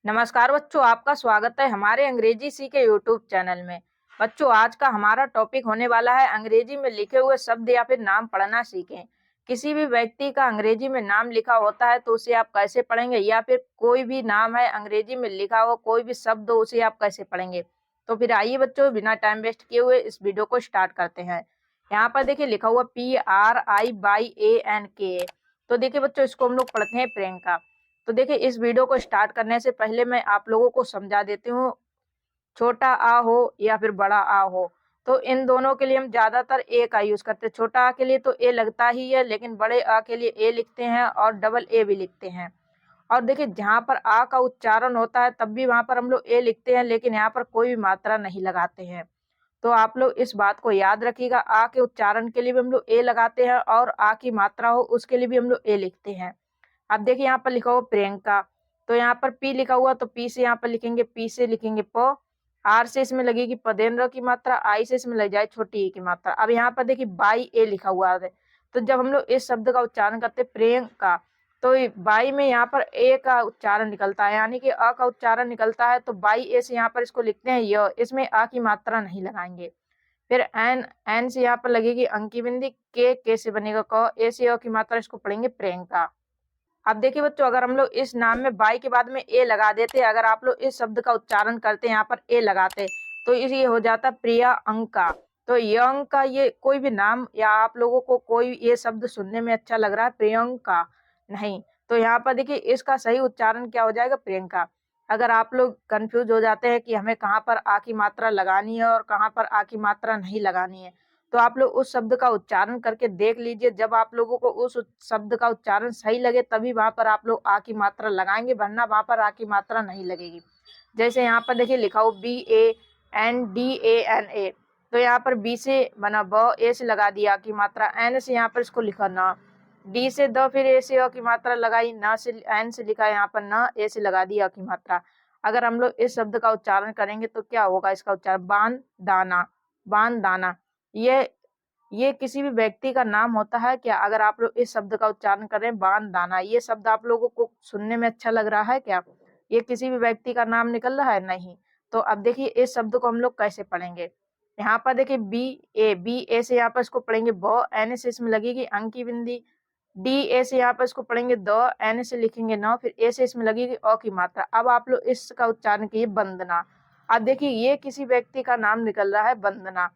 नमस्कार बच्चों, आपका स्वागत है हमारे अंग्रेजी सीखे यूट्यूब चैनल में। बच्चों, आज का हमारा टॉपिक होने वाला है अंग्रेजी में लिखे हुए शब्द या फिर नाम पढ़ना सीखें। किसी भी व्यक्ति का अंग्रेजी में नाम लिखा होता है तो उसे आप कैसे पढ़ेंगे, या फिर कोई भी नाम है अंग्रेजी में लिखा हो, कोई भी शब्द हो, उसे आप कैसे पढ़ेंगे। तो फिर आइए बच्चों, बिना टाइम वेस्ट किए हुए इस वीडियो को स्टार्ट करते हैं। यहाँ पर देखिए लिखा हुआ PRIBANK। तो देखिए बच्चों, इसको हम लोग पढ़ते हैं प्रियंका। तो देखिए, इस वीडियो को स्टार्ट करने से पहले मैं आप लोगों को समझा देती हूँ। छोटा आ हो या फिर बड़ा आ हो, तो इन दोनों के लिए हम ज्यादातर ए का यूज करते हैं। छोटा आ के लिए तो ए लगता ही है, लेकिन बड़े आ के लिए ए लिखते हैं और डबल ए भी लिखते हैं। और देखिए, जहाँ पर आ का उच्चारण होता है तब भी वहां पर हम लोग ए लिखते हैं, लेकिन यहाँ पर कोई भी मात्रा नहीं लगाते हैं। तो आप लोग इस बात को याद रखिएगा, आ के उच्चारण के लिए भी हम लोग ए लगाते हैं और आ की मात्रा हो उसके लिए भी हम लोग ए लिखते हैं। अब देखिए, यहाँ पर लिखा हुआ प्रियंका, तो यहाँ पर पी लिखा हुआ, तो पी से यहाँ पर लिखेंगे, पी से लिखेंगे प। आर से इसमें लगेगी पदेन्द्र की मात्रा, आई से इसमें लग जाए छोटी ई की मात्रा। अब यहाँ पर देखिए बाई ए लिखा हुआ है, तो जब हम लोग इस शब्द का उच्चारण करते प्रियंका, तो बाई में यहाँ पर ए का उच्चारण निकलता है, यानी कि अ का उच्चारण निकलता है। तो बाई ए से यहाँ पर इसको लिखते हैं य, इसमें अ की मात्रा नहीं लगाएंगे। फिर एन, एन से यहाँ पर लगेगी अंक की बिंदी, के से बनेगा क, ए से अ की मात्रा, इसको पढ़ेंगे प्रियंका। अब देखिए बच्चों, अगर हम लोग इस नाम में बाई के बाद में ए लगा देते, अगर आप लोग इस शब्द का उच्चारण करते यहाँ पर ए लगाते, तो ये हो जाता प्रिया अंका। तो यंका, ये कोई भी नाम या आप लोगों को कोई ये शब्द सुनने में अच्छा लग रहा है, प्रियंका नहीं, तो यहाँ पर देखिए इसका सही उच्चारण क्या हो जाएगा, प्रियंका। अगर आप लोग कंफ्यूज हो जाते हैं कि हमें कहाँ पर आ की मात्रा लगानी है और कहाँ पर आ की मात्रा नहीं लगानी है, तो आप लोग उस शब्द का उच्चारण करके देख लीजिए। जब आप लोगों को उस शब्द का उच्चारण सही लगे तभी वहां पर आप लोग आ की मात्रा लगाएंगे, वरना वहां पर आ की मात्रा नहीं लगेगी। जैसे यहाँ पर देखिए लिखा हो BANDANA, तो यहाँ पर बी से बना ब, ए से लगा दिया की मात्रा, एन से यहाँ पर इसको लिखा न, डी से द, फिर ए से अ की मात्रा लगाई, न से एन से लिखा यहाँ पर न, ए से लगा दिया की मात्रा। अगर हम लोग इस शब्द का उच्चारण करेंगे तो क्या होगा, इसका उच्चारण बान दाना, बान दाना। ये ये किसी भी व्यक्ति का नाम होता है क्या? अगर आप लोग इस शब्द का उच्चारण करें बान दाना, ये शब्द आप लोगों को सुनने में अच्छा लग रहा है क्या? ये किसी भी व्यक्ति का नाम निकल रहा है? नहीं। तो अब देखिए इस शब्द को हम लोग कैसे पढ़ेंगे। यहाँ पर देखिए बी ए से यहाँ पर इसको पढ़ेंगे ब, एन से इसमें लगेगी अंक की बिंदी, डी ए से यहाँ पर इसको पढ़ेंगे द, एन से लिखेंगे न, फिर ए से इसमें लगेगी अ की मात्रा। अब आप लोग इसका उच्चारण कीजिए वंदना। अब देखिए ये किसी व्यक्ति का नाम निकल रहा है, वंदना।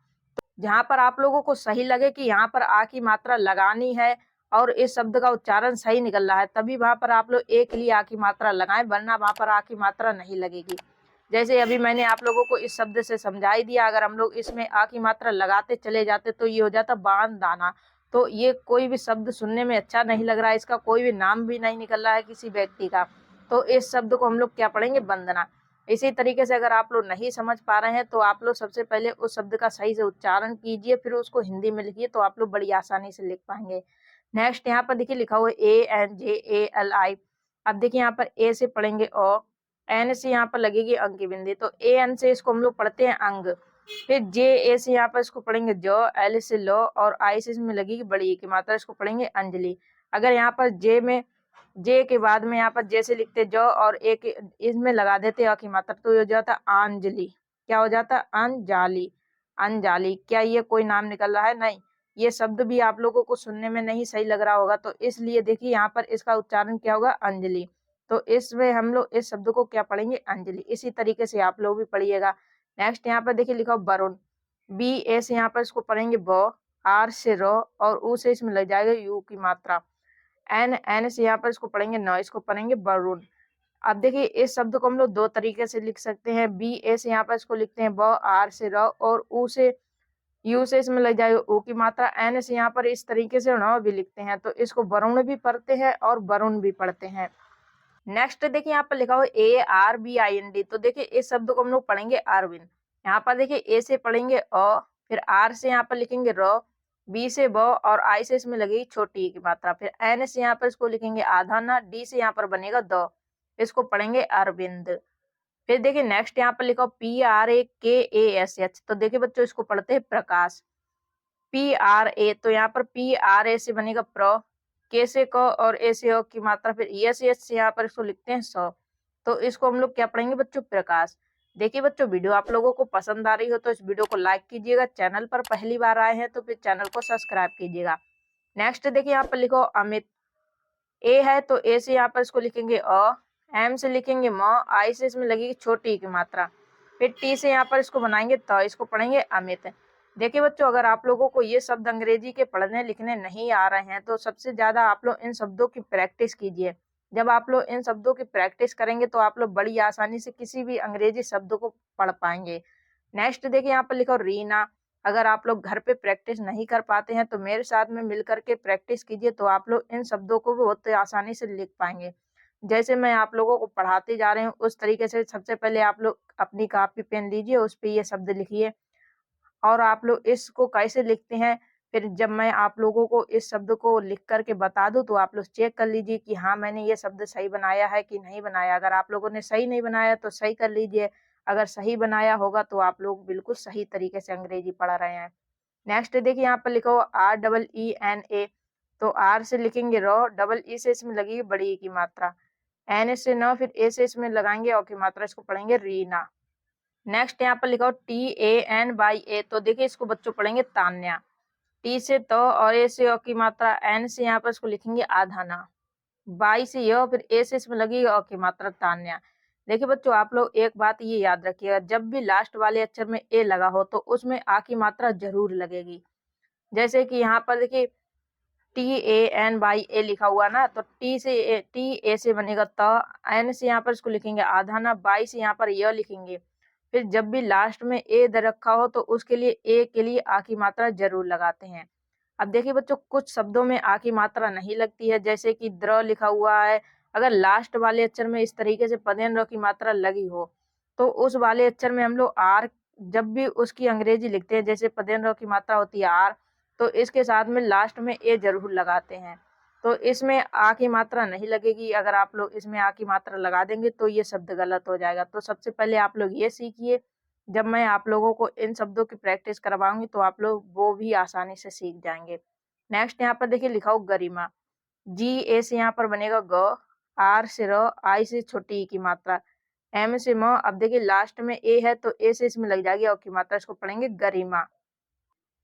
जहां पर आप लोगों को सही लगे कि यहाँ पर आ की मात्रा लगानी है और इस शब्द का उच्चारण सही निकल रहा है, तभी वहां पर आप लोग ए के लिए आ की मात्रा लगाएं, वरना वहां पर आ की मात्रा नहीं लगेगी। जैसे अभी मैंने आप लोगों को इस शब्द से समझा ही दिया, अगर हम लोग इसमें आ की मात्रा लगाते चले जाते तो ये हो जाता बान दाना। तो ये कोई भी शब्द सुनने में अच्छा नहीं लग रहा है, इसका कोई भी नाम भी नहीं निकल रहा है किसी व्यक्ति का, तो इस शब्द को हम लोग क्या पढ़ेंगे, वंदना। इसी तरीके से अगर आप लोग नहीं समझ पा रहे हैं तो आप लोग सबसे पहले उस शब्द का सही से उच्चारण कीजिए, फिर उसको हिंदी में लिखिए, तो आप लोग बड़ी आसानी से लिख पाएंगे। नेक्स्ट यहाँ पर देखिए लिखा हुआ है ANJALI। अब देखिए यहाँ पर ए से पढ़ेंगे अ, एन से यहाँ पर लगेगी अंक की बिंदी, तो ए एन से इसको हम लोग पढ़ते हैं अंग। फिर जे ए से यहाँ पर इसको पढ़ेंगे ज, एल से लो, और आई से इसमें लगेगी बड़ी ई की मात्रा, इसको पढ़ेंगे अंजलि। अगर यहाँ पर जे के बाद में यहाँ पर जैसे लिखते ज और ए के इसमें लगा देते अ की मात्रा, तो ये हो जाता अंजलि। क्या हो जाता, अंजाली, अंजाली। क्या ये कोई नाम निकल रहा है? नहीं। ये शब्द भी आप लोगों को सुनने में नहीं सही लग रहा होगा, तो इसलिए देखिए यहाँ पर इसका उच्चारण क्या होगा, अंजलि। तो इसमें हम लोग इस शब्द को क्या पढ़ेंगे, अंजलि। इसी तरीके से आप लोग भी पढ़िएगा। नेक्स्ट यहाँ पर देखिए लिखा वरुण, बी ए से यहाँ पर इसको पढ़ेंगे ब, आर से र, और ऊ से इसमें लग जाएगा यू की मात्रा, एन, एन से यहाँ पर इसको पढ़ेंगे न, इसको पढ़ेंगे वरुण। अब देखिए इस शब्द को हम लोग दो तरीके से लिख सकते हैं। बी ए से यहाँ पर इसको लिखते हैं ब, आर से र, और ऊ से यू से इसमें लग जाएगा ऊ की मात्रा, एन से यहाँ पर इस तरीके से न भी लिखते हैं, तो इसको वरुण भी पढ़ते हैं और वरुण भी पढ़ते हैं। नेक्स्ट देखिए यहाँ पर लिखा हुआ ARBIND, तो देखिए इस शब्द को हम लोग पढ़ेंगे अरविंद। यहाँ पर देखिए ए से पढ़ेंगे अ, फिर आर से यहाँ पर लिखेंगे र, बी से ब, और आई से इसमें लगेगी छोटी ई की मात्रा, फिर एन से यहाँ पर इसको लिखेंगे आधाना, डी से यहाँ पर बनेगा द, इसको पढ़ेंगे अरविंद। फिर देखिए नेक्स्ट यहाँ पर लिखा PRAKASH, तो देखिए बच्चों इसको पढ़ते हैं प्रकाश। PRA, तो यहाँ पर PRA से बनेगा प्र, के से क, और ए से अ की मात्रा, फिर एस एस से यहाँ पर इसको लिखते हैं स, तो इसको हम लोग क्या पढ़ेंगे बच्चों? प्रकाश। देखिए बच्चों, वीडियो आप लोगों को पसंद आ रही हो तो इस वीडियो को लाइक कीजिएगा। चैनल पर पहली बार आए हैं तो फिर चैनल को सब्सक्राइब कीजिएगा। नेक्स्ट देखिए यहाँ पर लिखो अमित। ए है तो ए से यहाँ पर इसको लिखेंगे एम से लिखेंगे म, आई से इसमें लगेगी छोटी ई की मात्रा, फिर टी से यहाँ पर इसको बनाएंगे त, इसको पढ़ेंगे अमित। देखिए बच्चों, अगर आप लोगों को ये शब्द अंग्रेजी के पढ़ने लिखने नहीं आ रहे हैं तो सबसे ज्यादा आप लोग इन शब्दों की प्रैक्टिस कीजिए। जब आप लोग इन शब्दों की प्रैक्टिस करेंगे तो आप लोग बड़ी आसानी से किसी भी अंग्रेजी शब्द को पढ़ पाएंगे। नेक्स्ट देखिए यहाँ पर लिखो रीना। अगर आप लोग घर पे प्रैक्टिस नहीं कर पाते हैं तो मेरे साथ में मिल करके प्रैक्टिस कीजिए, तो आप लोग इन शब्दों को बहुत आसानी से लिख पाएंगे। जैसे मैं आप लोगों को पढ़ाते जा रहे हूँ उस तरीके से सबसे पहले आप लोग अपनी कॉपी पेन लीजिए, उस पे ये शब्द लिखिए और आप लोग इसको कैसे लिखते हैं, फिर जब मैं आप लोगों को इस शब्द को लिख करके बता दूं तो आप लोग चेक कर लीजिए कि हाँ मैंने ये शब्द सही बनाया है कि नहीं बनाया। अगर आप लोगों ने सही नहीं बनाया तो सही कर लीजिए, अगर सही बनाया होगा तो आप लोग बिल्कुल सही तरीके से अंग्रेजी पढ़ रहे हैं। नेक्स्ट देखिए यहाँ पर लिखो REENA। तो आर से लिखेंगे रो, डबल ई से इसमें लगेगी बड़ी ई की मात्रा, एन से न, फिर ए से इसमें लगाएंगे और की मात्रा, इसको पढ़ेंगे रीना। नेक्स्ट यहाँ पर लिखा हो TANYA। तो देखिए इसको बच्चों पढ़ेंगे तान्या। टी से तो और ए से अ की मात्रा, एन से यहाँ पर इसको लिखेंगे आधाना, बाई से य, फिर ए से इसमें लगेगी अ की मात्रा तान्या। देखिए बच्चों, आप लोग एक बात ये याद रखिएगा, जब भी लास्ट वाले अक्षर में ए लगा हो तो उसमें आ की मात्रा जरूर लगेगी। जैसे कि यहाँ पर देखिए TANYA लिखा हुआ ना, तो टी ए से बनेगा त, एन से यहाँ पर इसको लिखेंगे आधाना, बाई से यहाँ पर य लिखेंगे। फिर जब भी लास्ट में ए द रखा हो तो उसके लिए ए के लिए आ की मात्रा जरूर लगाते हैं। अब देखिए बच्चों, कुछ शब्दों में आ की मात्रा नहीं लगती है, जैसे कि द्र लिखा हुआ है, अगर लास्ट वाले अक्षर में इस तरीके से पदेन र की मात्रा लगी हो तो उस वाले अक्षर में हम लोग आर, जब भी उसकी अंग्रेजी लिखते हैं जैसे पदेन र की मात्रा होती है आर, तो इसके साथ में लास्ट में ए जरूर लगाते हैं। तो इसमें आ की मात्रा नहीं लगेगी, अगर आप लोग इसमें आ की मात्रा लगा देंगे तो ये शब्द गलत हो जाएगा। तो सबसे पहले आप लोग ये सीखिए, जब मैं आप लोगों को इन शब्दों की प्रैक्टिस करवाऊंगी तो आप लोग वो भी आसानी से सीख जाएंगे। नेक्स्ट यहाँ पर देखिए लिखा हो गरिमा। GA से यहाँ पर बनेगा ग, आर से र, आई से छोटी ई की मात्रा, एम से म। अब देखिए लास्ट में ए है तो ए से इसमें लग जाएगी और की मात्रा, इसको पढ़ेंगे गरिमा।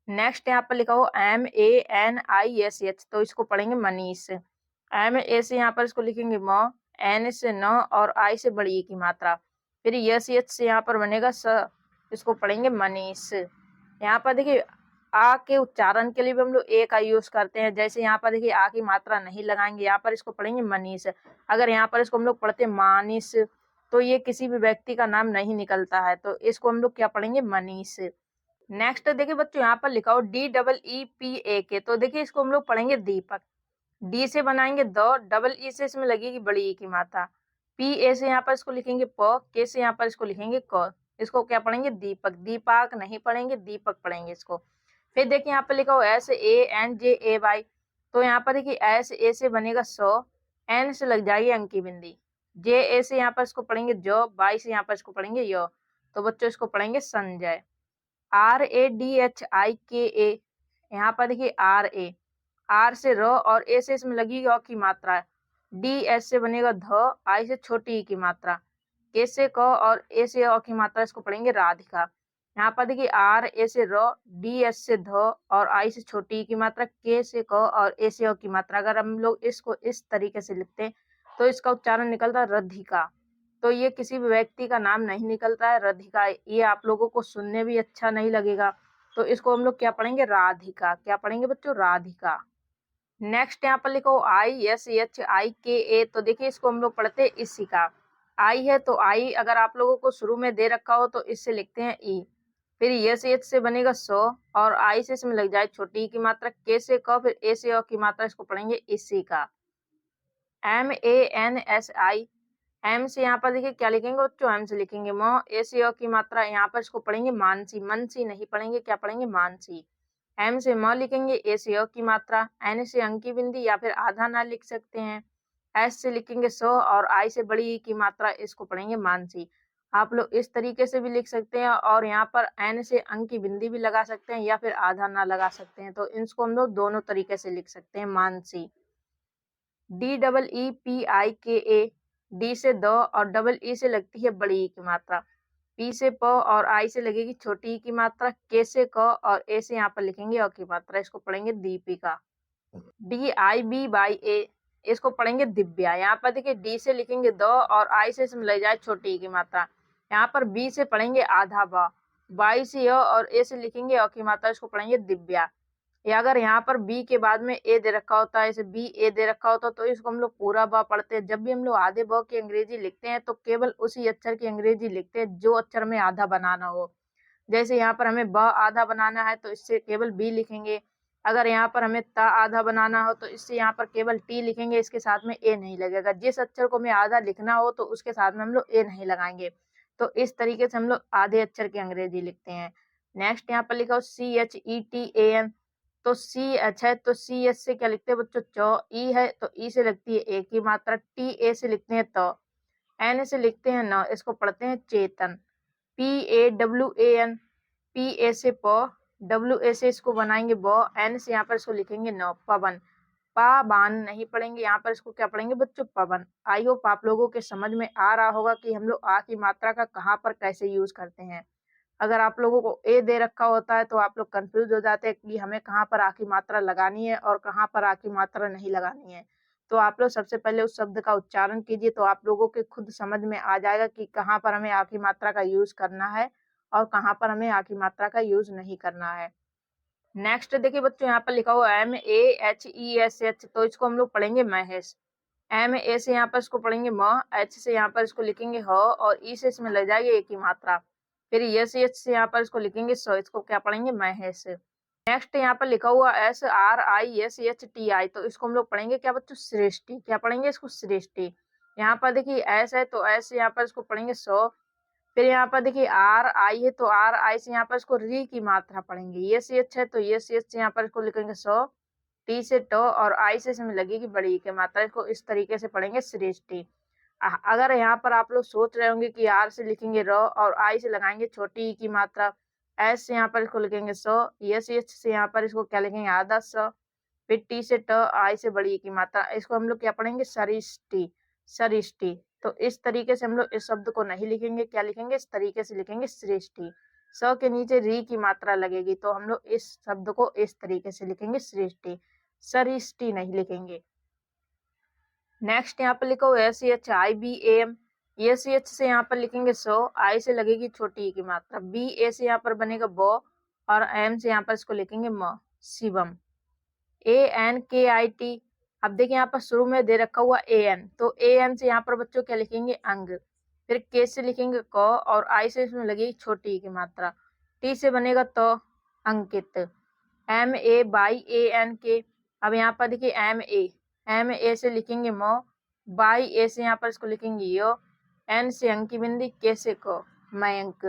नेक्स्ट यहाँ पर लिखा हो MANISH। तो इसको पढ़ेंगे मनीष। एम ए से यहाँ पर इसको लिखेंगे म, एन से न और आई से बड़ी ई की मात्रा, फिर यस एच से यहाँ पर बनेगा स, इसको पढ़ेंगे मनीष। यहाँ पर देखिए आ के उच्चारण के लिए भी हम लोग ए का यूज करते हैं, जैसे यहाँ पर देखिए आ की मात्रा नहीं लगाएंगे, यहाँ पर इसको पढ़ेंगे मनीष। अगर यहाँ पर इसको हम लोग पढ़ते मानिस तो ये किसी भी व्यक्ति का नाम नहीं निकलता है, तो इसको हम लोग क्या पढ़ेंगे? मनीष। नेक्स्ट देखिए बच्चों, यहाँ पर लिखा हो DEEPAK। तो देखिए इसको हम लोग पढ़ेंगे दीपक। डी से बनाएंगे द, डबल ई से इसमें लगेगी बड़ी ई की मात्रा, पी ए से यहाँ पर इसको लिखेंगे प, के से यहाँ पर इसको लिखेंगे क, इसको क्या पढ़ेंगे? दीपक। दीपक नहीं पढ़ेंगे, दीपक पढ़ेंगे इसको। फिर देखिए यहाँ पर लिखा हो SANJAY। तो यहाँ पर देखिए एस ए से बनेगा सौ, एन से लग जाएगी अंक की बिंदी, जे ए से यहाँ पर इसको पढ़ेंगे जो, बाई से यहाँ पर इसको पढ़ेंगे य। तो बच्चों इसको पढ़ेंगे संजय। RADHIKA। यहाँ पर देखिए आर से र और ए से इसमें लगेगी अ की मात्रा है, डी एस से बनेगा ध, आई से छोटी ई की मात्रा, के से क और ए से अ की मात्रा, इसको पढ़ेंगे राधिका। यहाँ पर देखिए आर ए से र, डी एस से ध और आई से छोटी ई की मात्रा, के से क और ए से अ की मात्रा। अगर हम लोग इसको इस तरीके से लिखते हैं तो इसका उच्चारण निकलता है रधिका। तो ये किसी भी व्यक्ति का नाम नहीं निकलता है रधिका, ये आप लोगों को सुनने भी अच्छा नहीं लगेगा। तो इसको हम लोग क्या पढ़ेंगे? राधिका। क्या पढ़ेंगे बच्चों? राधिका। नेक्स्ट यहाँ पर लिखो ISHIKA। तो देखिए इसको हम लोग पढ़ते हैं इसिका। आई है तो आई अगर आप लोगों को शुरू में दे रखा हो तो इससे लिखते हैं ई, फिर यस एच से बनेगा सौ और आई से इसमें लग जाए छोटी ई की मात्रा, के से क, फिर ए से अ की मात्रा, इसको पढ़ेंगे इसिका। MANSI। एम से यहाँ पर देखिए क्या लिखेंगे बच्चों? एम से लिखेंगे म, ए से अ की मात्रा, यहाँ पर इसको पढ़ेंगे मानसी। मनसी नहीं पढ़ेंगे, क्या पढ़ेंगे? मानसी। एम से म लिखेंगे, ए से अ की मात्रा, एन से अंक की बिंदी या फिर आधा ना लिख सकते हैं, एस से लिखेंगे सौ और आई से बड़ी ई की मात्रा, इसको पढ़ेंगे मानसी। आप लोग इस तरीके से भी लिख सकते हैं और यहाँ पर एन से अंक की बिंदी भी लगा सकते हैं या फिर आधा ना लगा सकते हैं, तो इसको हम लोग दोनों तरीके से लिख सकते हैं, मानसी। DEEPIKA। डी से द और डबल ई से लगती है बड़ी ई की मात्रा। पी से प और आई से लगेगी छोटी ई की मात्रा। के से क और ए से यहाँ पर लिखेंगे अ की मात्रा। इसको पढ़ेंगे Deepika. D I V Y A, इसको पढ़ेंगे दिव्या। यहाँ पर देखिए डी से लिखेंगे द और आई से इसमें ले जाए छोटी ई की मात्रा। यहाँ पर बी से पढ़ेंगे आधा ब, बाई से य और ए से लिखेंगे अ की मात्रा। इसको पढ़ेंगे दिव्या। या अगर यहाँ पर बी के बाद में ए दे रखा होता है, ऐसे बी ए दे रखा होता तो इसको हम लोग पूरा ब पढ़ते हैं। जब भी हम लोग आधे ब की अंग्रेजी लिखते हैं तो केवल उसी अक्षर की अंग्रेजी लिखते हैं जो अक्षर में आधा बनाना हो। जैसे यहाँ पर हमें ब आधा बनाना है तो इससे केवल बी लिखेंगे। अगर यहाँ पर हमें ता आधा बनाना हो तो इससे यहाँ पर केवल टी लिखेंगे, इसके साथ में ए नहीं लगेगा। जिस अक्षर को हमें आधा लिखना हो तो उसके साथ में हम लोग ए नहीं लगाएंगे। तो इस तरीके से हम लोग आधे अक्षर की अंग्रेजी लिखते हैं। नेक्स्ट यहाँ पर लिखा हो CHETAN, तो सी एच है तो सी एच से क्या लिखते हैं बच्चों चौ। ई है तो ई से लगती है ए की मात्रा। टी ए से लिखते हैं तो। एन से लिखते हैं न, इसको पढ़ते हैं चेतन। PAWAN, पी ए से प, डब्ल्यू ए से इसको बनाएंगे ब, एन से यहाँ पर इसको लिखेंगे न, पवन। पाबान नहीं पढ़ेंगे, यहाँ पर इसको क्या पढ़ेंगे बच्चों पवन। आई होप आप लोगों के समझ में आ रहा होगा कि हम लोग आ की मात्रा का कहाँ पर कैसे यूज करते हैं। अगर आप लोगों को ए दे रखा होता है तो आप लोग कंफ्यूज हो जाते हैं कि हमें कहाँ पर आ की मात्रा लगानी है और कहाँ पर आ की मात्रा नहीं लगानी है। तो आप लोग सबसे पहले उस शब्द का उच्चारण कीजिए तो आप लोगों के खुद समझ में आ जाएगा कि कहाँ पर हमें आ की मात्रा का यूज करना है और कहाँ पर हमें आ की मात्रा का यूज नहीं करना है। नेक्स्ट देखिए बच्चों यहाँ पर लिखा हुआ MAHESH, तो इसको हम लोग पढ़ेंगे महेश। एम ए से यहाँ पर इसको पढ़ेंगे म, एच से यहाँ पर इसको लिखेंगे ह और ई से इसमें लग जाएगी ए की मात्रा। फिर यस एच से यहाँ पर इसको लिखेंगे स, इसको क्या पढ़ेंगे महेश। नेक्स्ट यहाँ पर लिखा हुआ SRISHTI, तो इसको हम लोग पढ़ेंगे क्या बच्चों सृष्टि। क्या पढ़ेंगे इसको सृष्टि। यहाँ पर देखिए एस है तो एस से यहाँ पर इसको पढ़ेंगे सौ। फिर यहाँ पर देखिए आर आई है तो आर आई से यहाँ पर इसको री की मात्रा पढ़ेंगे। ये सी एच है तो ये सी एच से यहाँ पर इसको लिखेंगे सौ। टी से टो और आई से इसमें लगेगी बड़ी की मात्रा। इसको इस तरीके से पढ़ेंगे सृष्टि। अगर यहाँ पर आप लोग सोच रहे होंगे कि आर से लिखेंगे र और आई से लगाएंगे छोटी ई की मात्रा। एस से यहाँ पर इसको लिखेंगे सौ। ये सी एच से यहाँ पर इसको क्या लिखेंगे आधा सौ। फिर टी से ट आई से बड़ी ई की मात्रा। इसको हम लोग क्या पढ़ेंगे सरिष्टि। सरिष्टि। तो इस तरीके से हम लोग इस शब्द को नहीं लिखेंगे, क्या लिखेंगे इस तरीके से लिखेंगे सृष्टि। स के नीचे री की मात्रा लगेगी तो हम लोग इस शब्द को इस तरीके से लिखेंगे सृष्टि, सरिष्टि नहीं लिखेंगे। नेक्स्ट यहाँ पर लिखो SHIBAM, ये सी एच से यहाँ पर लिखेंगे सो, आई से लगेगी छोटी ई की मात्रा। बी ए से यहाँ पर बनेगा बो और एम से यहाँ पर इसको लिखेंगे म, शिवम। ANKIT, अब देखिए यहाँ पर शुरू में दे रखा हुआ AN, तो AN से यहाँ पर बच्चों क्या लिखेंगे अंग। फिर के से लिखेंगे क और आई से इसमें लगेगी छोटी ई की मात्रा। टी से बनेगा तो अंकित। MABANK, अब यहाँ पर देखिए MA से लिखेंगे मो, बाई ए से यहाँ पर इसको लिखेंगे यो, एन से अंक की बिंदी, के से को मयंक।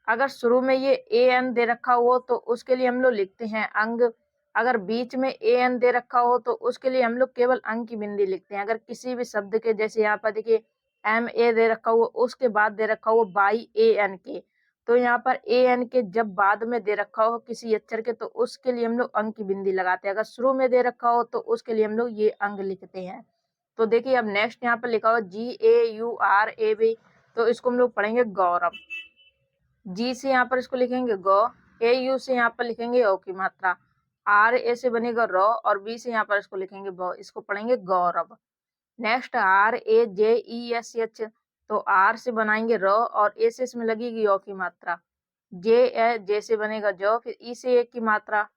अगर शुरू में ये AN दे रखा हो तो उसके लिए हम लोग लिखते हैं अंग। अगर बीच में AN दे रखा हो तो उसके लिए हम लोग केवल अंक की बिंदी लिखते हैं। अगर किसी भी शब्द के जैसे यहाँ पर देखिए MA दे रखा हुआ, उसके बाद दे रखा हुआ बाई ANK, तो यहाँ पर AN के जब बाद में दे रखा हो किसी अक्षर के तो उसके लिए हम लोग अंक की बिंदी लगाते हैं। अगर शुरू में दे रखा हो तो उसके लिए हम लोग ये अंग लिखते हैं। तो देखिए अब नेक्स्ट यहाँ पर लिखा हुआ GAURAB, तो इसको हम लोग पढ़ेंगे गौरव। जी से यहाँ पर इसको लिखेंगे गौ, ए यू से यहाँ पर लिखेंगे ओ की मात्रा। आर ए से बनेगा रो और बी से यहाँ पर इसको लिखेंगे ब, इसको पढ़ेंगे गौरव। नेक्स्ट RAJESH, तो आर से बनाएंगे रो और ए से इसमें लगेगी ओ की मात्रा। जे से बनेगा जो, फिर ई से एक की मात्रा।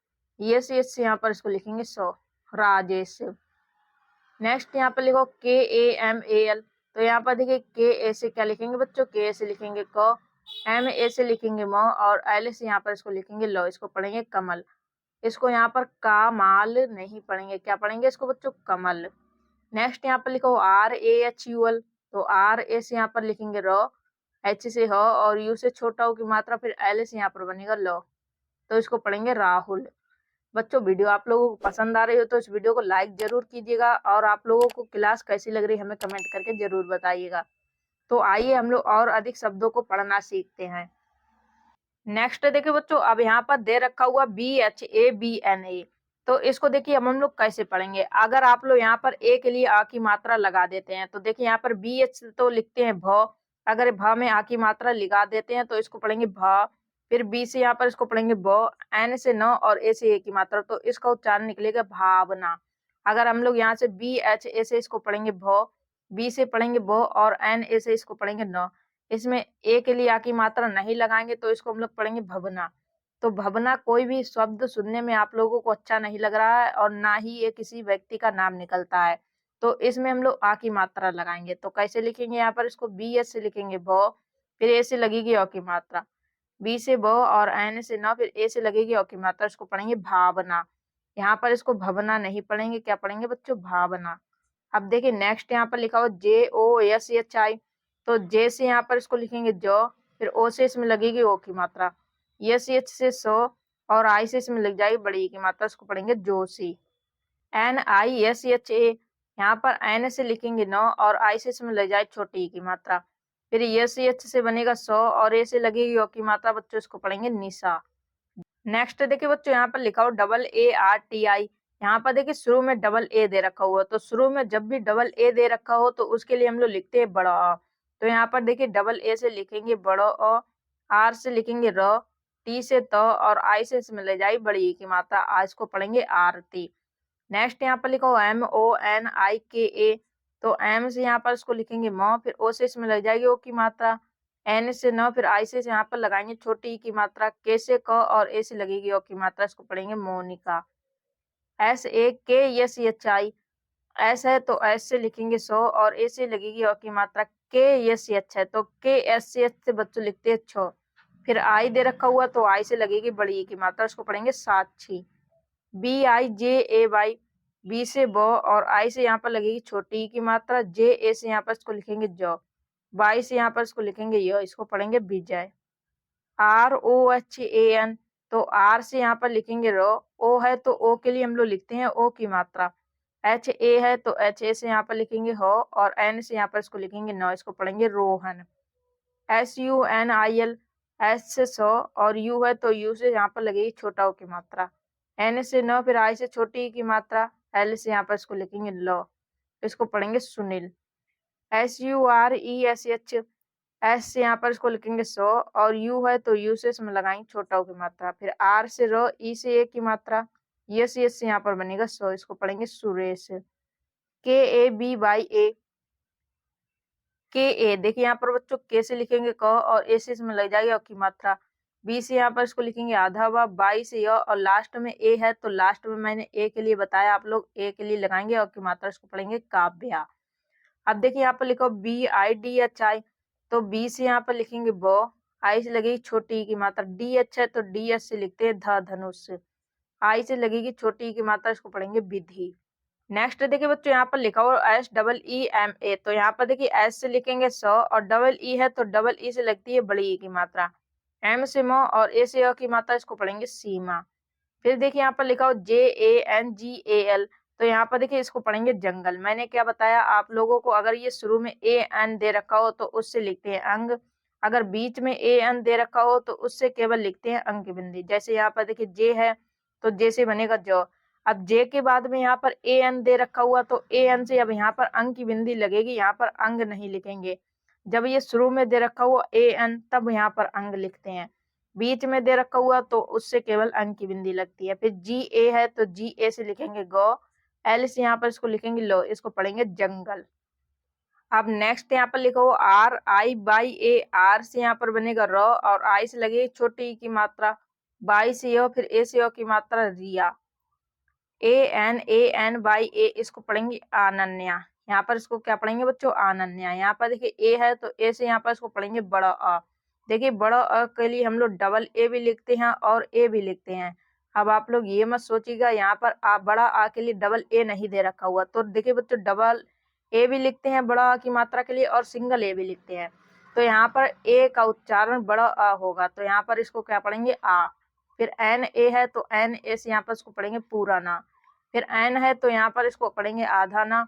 ये से एच से यहाँ पर इसको लिखेंगे सो, राजेश। नेक्स्ट यहाँ पर लिखो KAMAL, तो यहाँ पर देखिए के ए से क्या लिखेंगे बच्चों, के ए से लिखेंगे क, एम ए से लिखेंगे म और एल से यहाँ पर इसको लिखेंगे लो, इसको पढ़ेंगे कमल। इसको यहाँ पर कामाल नहीं पढ़ेंगे, क्या पढ़ेंगे इसको बच्चों कमल। नेक्स्ट यहाँ पर लिखो RAHUL, तो आर ए से यहाँ पर लिखेंगे रो, एच से हो और यू से छोटा हो की मात्रा, फिर एल से यहाँ पर बनेगा लो, तो इसको पढ़ेंगे राहुल। बच्चों वीडियो आप लोगों को पसंद आ रही हो तो इस वीडियो को लाइक जरूर कीजिएगा और आप लोगों को क्लास कैसी लग रही है हमें कमेंट करके जरूर बताइएगा। तो आइए हम लोग और अधिक शब्दों को पढ़ना सीखते हैं। नेक्स्ट देखिए बच्चों, अब यहाँ पर दे रखा हुआ BHABNA, तो इसको देखिए अब हम लोग कैसे पढ़ेंगे। अगर आप लोग यहाँ पर ए के लिए आ की मात्रा लगा देते हैं तो देखिए यहाँ पर बी एच तो लिखते हैं भ, अगर भ में आ की मात्रा लगा देते हैं तो इसको पढ़ेंगे भ। फिर बी से यहाँ पर इसको पढ़ेंगे ब, एन से न और ए से ए की मात्रा, तो इसका उच्चारण निकलेगा भावना। अगर हम लोग यहाँ से बी एच ए से इसको पढ़ेंगे भ, बी से पढ़ेंगे ब और एन ए से इसको पढ़ेंगे न, इसमें ए के लिए आ की मात्रा नहीं लगाएंगे तो इसको हम लोग पढ़ेंगे भवना। तो भवना कोई भी शब्द सुनने में आप लोगों को अच्छा नहीं लग रहा है और ना ही ये किसी व्यक्ति का नाम निकलता है, तो इसमें हम लोग आ की मात्रा लगाएंगे। तो कैसे लिखेंगे, यहाँ पर इसको बी एस से लिखेंगे ब, फिर ए से लगेगी अ की मात्रा, बी से ब और एन से न, फिर ए से लगेगी अ की मात्रा, इसको पढ़ेंगे भावना। यहाँ पर इसको भवना नहीं पढ़ेंगे, क्या पढ़ेंगे बच्चों, भावना। अब देखिए नेक्स्ट यहाँ पर लिखा हो जे ओ एस एच आई, तो जे से यहाँ पर इसको लिखेंगे ज, फिर ओ से इसमें लगेगी ओ की मात्रा, एस एच से सो और आई से इसमें लग जाएगी बड़ी की मात्रा, इसको पढ़ेंगे Joshi. N I S H A, यहाँ पर एन से लिखेंगे न और आई से इसमें लग जाए छोटी की मात्रा, फिर एस एच से बनेगा सो और ए से लगेगी ओ की मात्रा, बच्चों इसको पढ़ेंगे निशा। नेक्स्ट देखिए बच्चों यहाँ पर लिखा हो double A R T I, यहाँ पर देखिए शुरू में डबल ए दे रखा हुआ, तो शुरू में जब भी डबल ए दे रखा हो तो उसके लिए हम लोग लिखते हैं बड़ा अ। तो यहाँ पर देखिए डबल ए से लिखेंगे बड़ा अ, आर से लिखेंगे र, टी से त और आई से इसमें ले जाए बड़ी ई की मात्रा, आज इसको पढ़ेंगे आरती। नेक्स्ट यहाँ पर लिखा हो एम ओ एन आई के ए, तो एम से यहाँ पर इसको लिखेंगे म, फिर ओ से इसमें लग जाएगी ओ की मात्रा, एन से न, फिर आई से यहाँ पर लगाएंगे छोटी ई की मात्रा, के से क और ए से लगेगी ओ की मात्रा, इसको पढ़ेंगे मोनिका। एस ए के एस एच आई, एस है तो एस से लिखेंगे सो और ए से लगेगी ओ की मात्रा, के एस एच है तो के एस एच से बच्चों लिखते हैं छो, फिर आई दे रखा हुआ तो आई से लगेगी बड़ी ई की मात्रा, इसको पढ़ेंगे Sakshi. B I J A Y, B से ब और आई से यहाँ पर लगेगी छोटी ई की मात्रा, जे ए से यहाँ पर इसको लिखेंगे जो, वाई से यहाँ पर इसको लिखेंगे य, इसको पढ़ेंगे Vijay. R O H A N, तो आर से यहाँ पर लिखेंगे रो, ओ है तो ओ के लिए हम लोग लिखते हैं ओ की मात्रा, एच ए है तो एच ए से यहाँ पर लिखेंगे हो और एन से यहाँ पर इसको लिखेंगे नो, इसको पढ़ेंगे Rohan. S U N I L, S से सो और यू है तो यू से यहाँ पर लगेगी छोटा ओ की मात्रा, एन से न, फिर आई से छोटी ई की मात्रा, एल से यहाँ पर इसको लिखेंगे लो, इसको पढ़ेंगे Sunil. S U are E S H, S से यहाँ पर इसको लिखेंगे सो और यू है तो यू से इसमें लगाएंगे छोटा ओ की मात्रा, फिर आर से रो, ई से ए की मात्रा, यस यस से यहाँ पर बनेगा सो, इसको पढ़ेंगे सुरेश। के ए बी वाई ए, के ए देखिए यहाँ पर बच्चों के से लिखेंगे क और ए से इसमें लग जाएगी अ की मात्रा, बी से यहाँ पर इसको लिखेंगे आधा व, बाई से य और लास्ट में ए है तो लास्ट में मैंने ए के लिए बताया, आप लोग ए के लिए लगाएंगे अ की मात्रा, इसको पढ़ेंगे काव्या। अब देखिए यहाँ पर लिखो B I D H I, तो बी से यहाँ पर लिखेंगे ब, आई से लगेगी छोटी ई की मात्रा, डी एच है तो डी एच से लिखते हैं ध धनुष, आई से लगेगी छोटी ई की मात्रा, इसको पढ़ेंगे विधि। नेक्स्ट देखिए बच्चों यहाँ पर लिखा हुआ S double E M A, तो यहाँ पर देखिए एस से लिखेंगे सौ और डबल ई है तो डबल ई से लगती है बड़ी ई की मात्रा, एम से मो और ए से अ की मात्रा, इसको पढ़ेंगे सीमा। फिर देखिए यहाँ पर लिखा हो जे A N G A L, तो यहाँ पर देखिए इसको पढ़ेंगे जंगल। मैंने क्या बताया आप लोगों को, अगर ये शुरू में ए एन दे रखा हो तो उससे लिखते हैं अंग, अगर बीच में ए एन दे रखा हो तो उससे केवल लिखते हैं अंक की बिंदी। जैसे यहाँ पर देखिए जे है तो जे से बनेगा जो, अब जे के बाद में यहाँ पर ए एन दे रखा हुआ तो ए एन से अब यहाँ पर अंक की बिंदी लगेगी, यहाँ पर अंग नहीं लिखेंगे। जब ये शुरू में दे रखा हुआ ए एन तब यहाँ पर अंग लिखते हैं, बीच में दे रखा हुआ तो उससे केवल अंक की बिंदी लगती है। फिर जी ए है तो जी ए से लिखेंगे गौ, एल से यहाँ पर इसको लिखेंगे लो, इसको पढ़ेंगे जंगल। अब नेक्स्ट यहाँ पर लिखो R I Y A, R से यहाँ पर बनेगा र और आई से लगेगी छोटी ई की मात्रा, बाई से यो, फिर ए से यो की मात्रा रिया, ए एन बाई ए, इसको पढ़ेंगे अनन्या। यहाँ पर इसको क्या पढ़ेंगे बच्चों, अनन्या। यहाँ पर देखिए ए है तो ए से यहाँ पर इसको पढ़ेंगे बड़ा अ, देखिए बड़ा अ के लिए हम लोग डबल ए भी लिखते हैं और ए भी लिखते हैं। अब आप लोग ये मत सोचिएगा यहाँ पर बड़ा आ के लिए डबल ए नहीं दे रखा हुआ, तो देखिए बच्चों डबल ए भी लिखते हैं बड़ा आ की मात्रा के लिए और सिंगल ए भी लिखते हैं। तो यहाँ पर ए का उच्चारण बड़ा अ होगा, तो यहाँ पर इसको क्या पढ़ेंगे आ। फिर एन ए है तो एन ए से यहाँ पर इसको पढ़ेंगे पूरा ना, फिर एन है तो यहाँ पर इसको पढ़ेंगे आधा ना,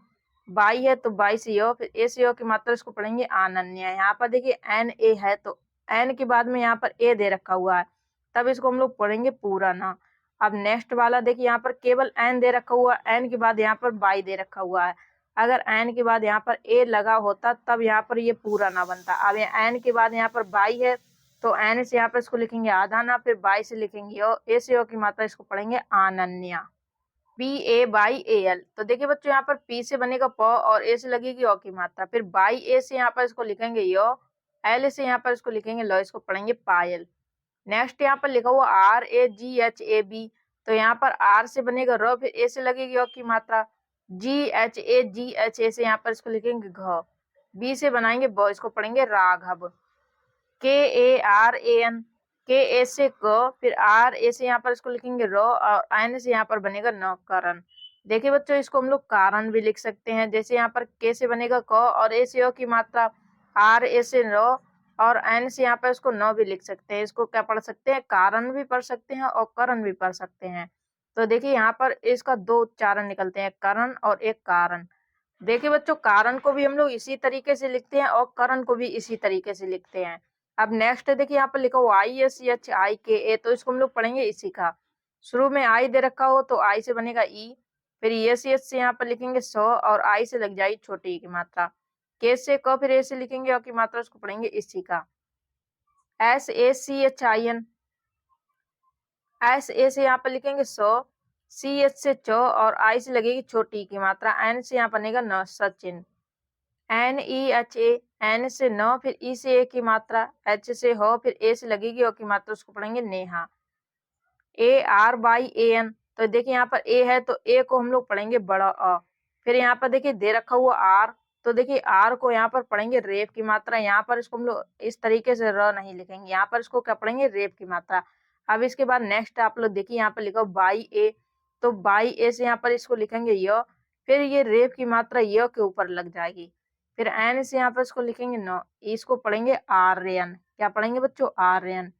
बाई है तो बाई से यो, फिर ए से यो की मात्रा इसको पढ़ेंगे अनन्या। यहाँ पर देखिए एन ए है तो एन के बाद में यहाँ पर ए दे रखा हुआ है, तब इसको हम लोग पढ़ेंगे पूरा ना। अब नेक्स्ट वाला देखिए यहाँ पर केवल एन दे रखा हुआ है, एन के बाद यहाँ पर बाई दे रखा हुआ है। अगर एन के बाद यहाँ पर ए लगा होता तब यहाँ पर ये पूरा ना बनता। अब एन के बाद यहाँ पर बाई है तो एन से यहाँ पर इसको लिखेंगे आधा ना, फिर बाई से लिखेंगे ओ, ए से ओ की मात्रा इसको पढ़ेंगे Ananya, P A by A L. तो देखिए बच्चों यहाँ पर पी से बनेगा प और ए से लगेगी ओ की मात्रा, फिर बाई ए से यहाँ पर इसको लिखेंगे यो, एल से यहाँ पर इसको लिखेंगे लो, इसको पढ़ेंगे पायल। नेक्स्ट यहाँ पर लिखा हुआ R A G H A B, तो यहाँ पर आर से बनेगा र, फिर ए से लगेगी ओ की मात्रा, जी एच ए से यहाँ पर इसको लिखेंगे घ, बी से बनाएंगे ब, इसको पढ़ेंगे राघव, के ए आर ए एन, के ए से क, फिर आर ए से यहाँ पर इसको लिखेंगे रो और एन से यहाँ पर बनेगा न, करण। देखिए बच्चों इसको हम लोग कारण भी लिख सकते हैं, जैसे यहाँ पर के से बनेगा क और ए से ओ की मात्रा, आर ए से रो और एन से यहाँ पर इसको न भी लिख सकते हैं। इसको क्या पढ़ सकते हैं, कारण भी पढ़ सकते हैं और करण भी पढ़ सकते हैं। तो देखिए यहाँ पर इसका दो उच्चारण निकलते हैं, करण और एक कारण। देखिए बच्चों कारण को भी हम लोग इसी तरीके से लिखते हैं और करण को भी इसी तरीके से लिखते हैं। अब नेक्स्ट देखिए यहाँ पर लिखा हुआ आई एस एच आई के ए, तो इसको हम लोग पढ़ेंगे इसी का। शुरू में आई दे रखा हो तो आई से बनेगा ई, फिर एस एच से यहाँ पर लिखेंगे सौ और आई से लग जाएगी छोटी ई की मात्रा, के से क, फिर ए से लिखेंगे और की मात्रा, उसको पढ़ेंगे इसी का। S A C H I N, S A से यहाँ पर लिखेंगे सौ, सी एच से चौ और आई से लगेगी छोटी ई की मात्रा, एन से यहाँ बनेगा न, Sachin, N E H A, N से न, फिर ई से ए की मात्रा, एच से हो, फिर ए से लगेगी ओ की मात्रा, उसको पढ़ेंगे Neha, A R Y A N. तो देखिए यहाँ पर ए है तो ए को हम लोग पढ़ेंगे बड़ा अ, फिर यहाँ पर देखिए दे रखा हुआ आर, तो देखिए आर को यहाँ पर पढ़ेंगे रेप की मात्रा, यहाँ पर इसको हम लोग इस तरीके से र नहीं लिखेंगे, यहाँ पर इसको क्या पढ़ेंगे रेप की मात्रा। अब इसके बाद नेक्स्ट आप लोग देखिए यहाँ पर लिखो बाई ए, तो बाई ए से यहाँ पर इसको लिखेंगे य, फिर ये रेप की मात्रा य के ऊपर लग जाएगी, फिर एन से यहाँ पर इसको लिखेंगे न, इसको पढ़ेंगे आर्यन। क्या पढ़ेंगे बच्चों, आर्यन।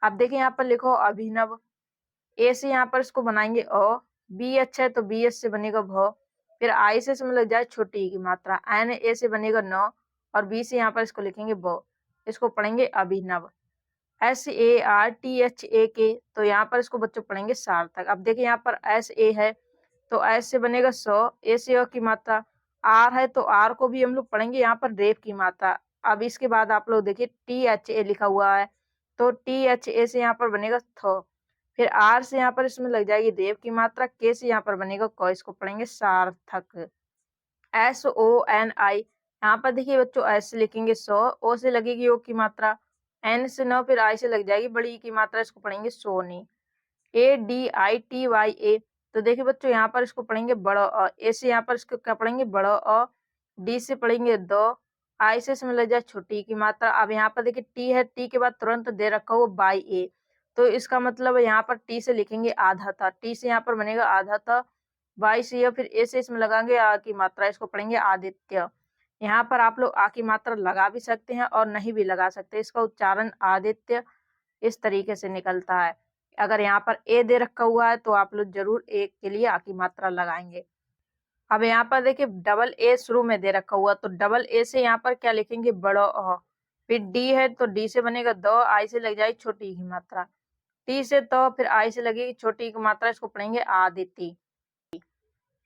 अब देखिए यहाँ पर लिखो अभिनव, ए से यहाँ पर इसको बनाएंगे अ, बी एच है तो बी एच से बनेगा भ, फिर आई से इसमें लग जाए छोटी ई की मात्रा, एन ए से बनेगा न और बी से यहाँ पर इसको लिखेंगे ब, इसको पढ़ेंगे Abhinav, S A R T H A K, तो यहाँ पर इसको बच्चों पढ़ेंगे सार्थक। अब देखिए यहाँ पर एस ए है तो एस से बनेगा सौ, ए से अ की मात्रा, आर है तो आर को भी हम लोग पढ़ेंगे यहाँ पर रेप की मात्रा। अब इसके बाद आप लोग देखिए टी एच ए लिखा हुआ है तो टी एच ए से यहाँ पर बनेगा थ, फिर आर से यहाँ पर इसमें लग जाएगी देव की मात्रा, के से यहाँ पर बनेगा क, इसको पढ़ेंगे सार्थक, एस ओ एन आई। यहाँ पर देखिए बच्चों एस से लिखेंगे सौ, ओ से लगेगी ओ की मात्रा, एन से न, फिर आई से लग जाएगी बड़ी ई की मात्रा, इसको पढ़ेंगे Soni, A D I T Y A. तो देखिए बच्चों यहाँ पर इसको पढ़ेंगे बड़ा अ, ए से यहाँ पर इसको क्या पढ़ेंगे बड़ा अ, डी से पढ़ेंगे द, आई से इसमें लग जाए छोटी की मात्रा। अब यहाँ पर देखिए टी है, टी के बाद तुरंत दे रखा हो बाई ए, तो इसका मतलब यहाँ पर टी से लिखेंगे आधा था, टी से यहाँ पर बनेगा आधा था, बाई से या फिर ए से इसमें लगाएंगे आ की मात्रा, इसको पढ़ेंगे आदित्य। यहाँ पर आप लोग आ की मात्रा लगा भी सकते हैं और नहीं भी लगा सकते, इसका उच्चारण आदित्य इस तरीके से निकलता है। अगर यहाँ पर ए दे रखा हुआ है तो आप लोग जरूर ए के लिए आ की मात्रा लगाएंगे। अब यहाँ पर देखिए डबल ए शुरू में दे रखा हुआ तो डबल ए से यहाँ पर क्या लिखेंगे बड़ा अ, फिर डी है तो डी से बनेगा द, आई से लग जाएगी छोटी की मात्रा, टी से तो फिर आई से लगेगी छोटी की मात्रा, इसको पढ़ेंगे आदिति,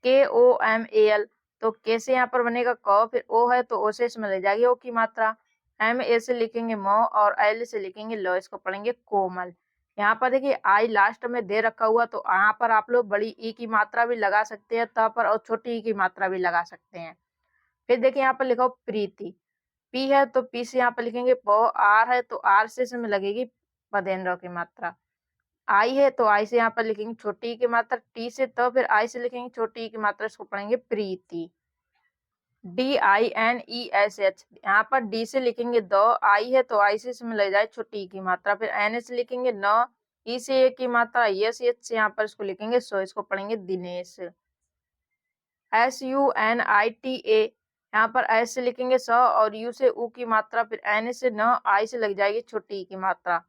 के ओ एम ए एल। तो के से यहाँ पर बनेगा क, फिर ओ है तो ओ से इसमें ले जाएगी ओ की मात्रा, एम ए से लिखेंगे म और एल से लिखेंगे ल, इसको पढ़ेंगे कोमल। यहाँ पर देखिए आई लास्ट में दे रखा हुआ तो यहाँ पर आप लोग बड़ी ई की मात्रा भी लगा सकते हैं त पर, और छोटी ई की मात्रा भी लगा सकते हैं। फिर देखिए यहाँ पर लिखा हो प्रीति, पी है तो पी से यहाँ पर लिखेंगे प, आर है तो आर से इसमें लगेगी पदेन्द्र की मात्रा, आई है तो आई से यहाँ पर लिखेंगे छोटी ई की मात्रा, टी से तो फिर आई से लिखेंगे छोटी ई की मात्रा, इसको पढ़ेंगे Preeti, D I N E S H. यहाँ पर डी से लिखेंगे द, आई है तो आई से इसमें ले जाए छोटी ई की मात्रा, फिर एन से लिखेंगे न, ई से ए की मात्रा, यस एच से यहाँ पर इसको लिखेंगे सो, इसको पढ़ेंगे Dinesh, S U N I T A. यहाँ पर एस से लिखेंगे स और यू से ऊ की मात्रा, फिर एन से न, आई से लग जाएगी छोटी ई की मात्रा,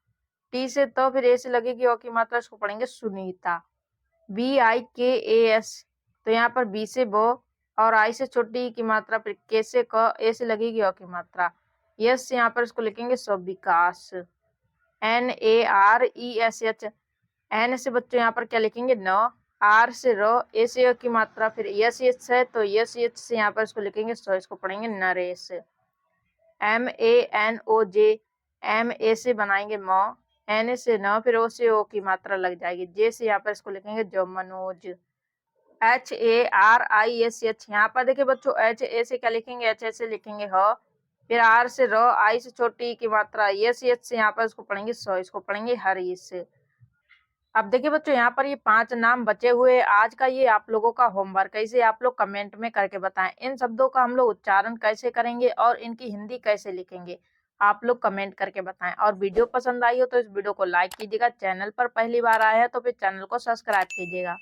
टी से तो फिर ए से लगेगी ओ की मात्रा, इसको पढ़ेंगे सुनीता, बी आई के ए एस। तो यहाँ पर बी से बो और आई से छोटी ई की मात्रा, फिर के से क, ए से लगेगी ओ की मात्रा, यस यहाँ पर इसको लिखेंगे सब Vikas, N A R E S H, N से बच्चों यहाँ पर क्या लिखेंगे न, आर से र, ए से की मात्रा, फिर यस एच है तो यस एच से यहाँ पर इसको लिखेंगे सो, इसको पढ़ेंगे Naresh. M A N O J, M A से बनाएंगे म, एन से न, फिर ओ से ओ की मात्रा लग जाएगी, जे से यहाँ पर इसको लिखेंगे जो, Manoj. H A R I S H, यहाँ पर देखिए बच्चों एच ए से क्या लिखेंगे, एच ए से लिखेंगे ह, फिर आर से र, आई से छोटी की मात्रा, एस एच से यहाँ पर इसको पढ़ेंगे सो, इसको पढ़ेंगे हरीश। अब देखिए बच्चों यहाँ पर ये 5 नाम बचे हुए, आज का ये आप लोगों का होमवर्क है, इसे आप लोग कमेंट में करके बताएं इन शब्दों का हम लोग उच्चारण कैसे करेंगे और इनकी हिंदी कैसे लिखेंगे, आप लोग कमेंट करके बताएं। और वीडियो पसंद आई हो तो इस वीडियो को लाइक कीजिएगा, चैनल पर पहली बार आए हैं तो फिर चैनल को सब्सक्राइब कीजिएगा।